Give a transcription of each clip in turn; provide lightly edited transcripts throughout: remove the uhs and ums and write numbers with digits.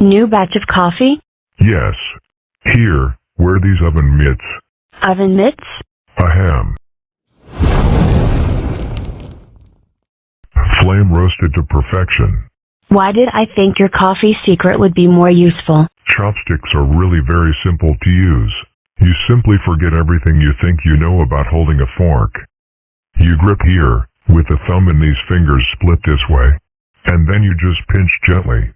New batch of coffee? Yes. Here, wear these oven mitts. Oven mitts? Ahem. Flame roasted to perfection. Why did I think your coffee secret would be more useful? Chopsticks are really very simple to use. You simply forget everything you think you know about holding a fork. You grip here, with the thumb and these fingers split this way. And then you just pinch gently.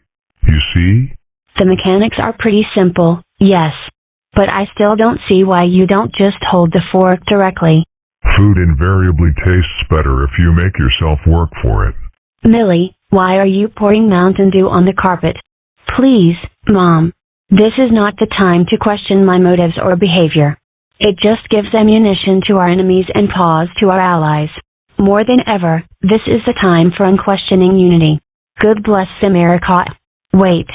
You see? The mechanics are pretty simple, yes. But I still don't see why you don't just hold the fork directly. Food invariably tastes better if you make yourself work for it. Millie, why are you pouring Mountain Dew on the carpet? Please, Mom. This is not the time to question my motives or behavior. It just gives ammunition to our enemies and pause to our allies. More than ever, this is the time for unquestioning unity. God bless America. Wait.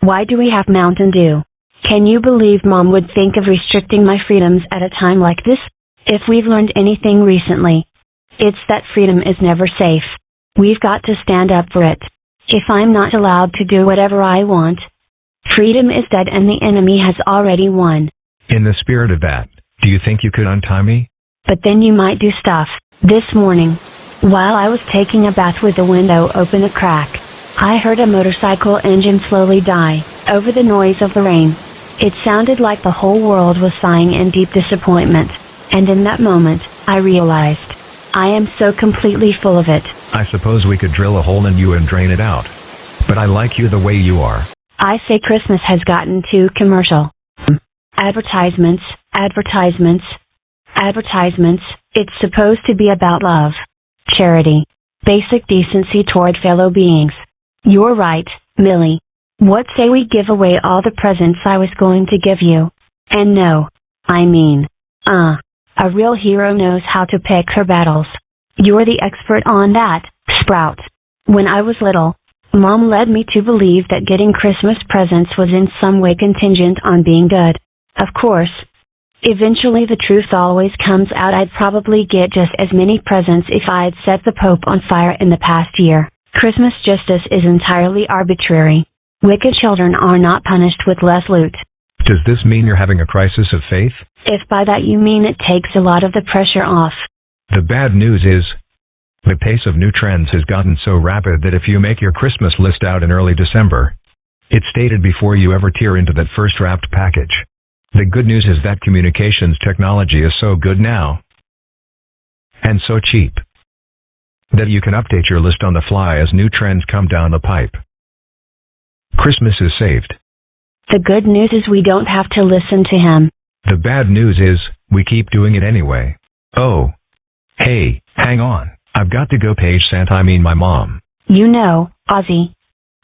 Why do we have Mountain Dew? Can you believe Mom would think of restricting my freedoms at a time like this? If we've learned anything recently, it's that freedom is never safe. We've got to stand up for it. If I'm not allowed to do whatever I want, freedom is dead and the enemy has already won. In the spirit of that, do you think you could untie me? But then you might do stuff. This morning, while I was taking a bath with the window open a crack, I heard a motorcycle engine slowly die, over the noise of the rain. It sounded like the whole world was sighing in deep disappointment, and in that moment, I realized, I am so completely full of it. I suppose we could drill a hole in you and drain it out. But I like you the way you are. I say Christmas has gotten too commercial. Advertisements, advertisements, advertisements. It's supposed to be about love, charity, basic decency toward fellow beings. You're right, Millie. What say we give away all the presents I was going to give you? And no, I mean, a real hero knows how to pick her battles. You're the expert on that, Sprout. When I was little, Mom led me to believe that getting Christmas presents was in some way contingent on being good. Of course, eventually the truth always comes out. I'd probably get just as many presents if I'd set the Pope on fire in the past year. Christmas justice is entirely arbitrary. Wicked children are not punished with less loot. Does this mean you're having a crisis of faith? If by that you mean it takes a lot of the pressure off. The bad news is, the pace of new trends has gotten so rapid that if you make your Christmas list out in early December, it's dated before you ever tear into that first wrapped package. The good news is that communications technology is so good now, and so cheap, that you can update your list on the fly as new trends come down the pipe. Christmas is saved. The good news is we don't have to listen to him. The bad news is, we keep doing it anyway. Oh. Hey, hang on. I've got to go page Santa, my mom. You know, Ozy,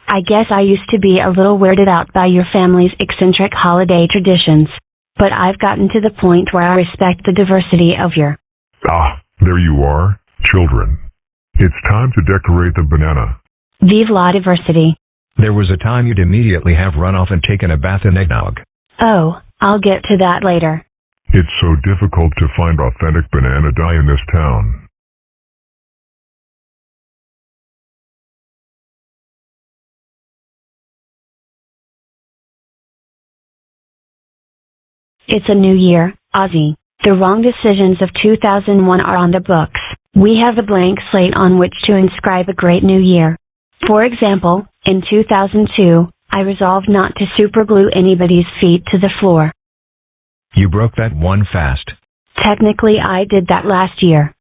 I guess I used to be a little weirded out by your family's eccentric holiday traditions, but I've gotten to the point where I respect the diversity of your... Ah, there you are, children. It's time to decorate the banana. Vive la diversity. There was a time you'd immediately have run off and taken a bath in eggnog. Oh, I'll get to that later. It's so difficult to find authentic banana dye in this town. It's a new year, Ozy. The wrong decisions of 2001 are on the books. We have a blank slate on which to inscribe a great new year. For example, in 2002, I resolved not to superglue anybody's feet to the floor. You broke that one fast. Technically I did that last year.